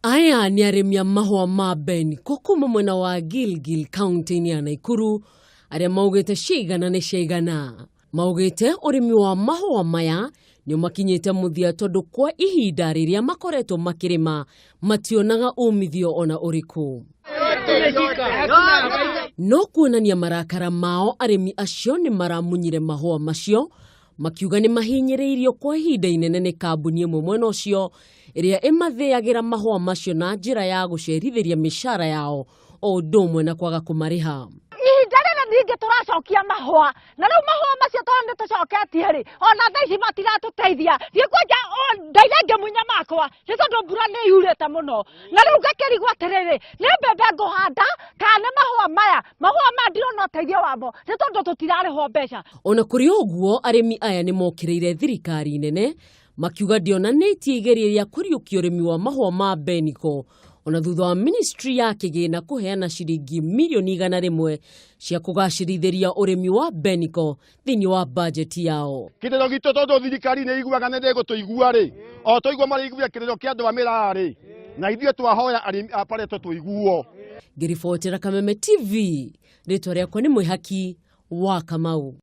Aya ni arĩmi a mahũa ma Beniko kuma mwena wa Gilgil kaunti-inĩ ya Nakuru arĩa maugĩte ciigana nĩ ciigana. Maugĩte ũrĩmi wa mahũa maya nĩ makinyĩte mũthia tondũ kwa ihinda rĩrĩa makoretwo makĩrĩma mationaga umithio ona ũrĩkũ. No kuonania marakara mao arĩmi acio nĩ maramunyire mahũa macio makiuga nĩ mahinyĩrĩirio kwa ihinda inene nĩ kambuni ĩmwe mwena ũcio ĩrĩa ĩmathĩagĩra mahũa macio na njĩra ya gũcerithĩria mĩcara yao o ũndũ ũmwe na kwaga kũmarĩha. Ihinda rĩrĩ ningĩ tũracokia mahũa na rĩu mahũa macio tondũ nĩ tũcoketie rĩ ona thaa ici matiratũteithia thiĩkwenja ndairenge munya makwa nĩ tondũ mbura nĩ yurĩte mũno na rĩu ngakĩrigwo atĩrĩrĩ nĩ mbembe ngũhanda kana nĩ mahũa ma ndirona ũteithio wamo nĩ tondũ tũtirarĩhwo mbeca. Ona kũrĩ ũguo arĩmi aya nĩ mokĩrĩire thirikari nene makiuga ndionanĩtie igeria rĩa kũriũkia ũrĩmi wa mahũa ma Beniko ona thutha wa ministry ya kĩgĩna kũheana ciringi mirioni 100 cia kũgacĩrithĩria ũrĩmi wa Beniko thĩinĩ wa bajeti yao. Kĩrĩro gitũ tondũ thirikari nĩ iguaga nĩ gũtũigua rĩ o tũigua marĩigua kĩrĩro kĩa andũ a mĩraa rĩ na ithuĩ twahoya arĩmi aparetwo tũiguo. Ngĩribotera Kameme TV rĩtwa rĩakwa nĩ Mwĩhaki wa Kamau.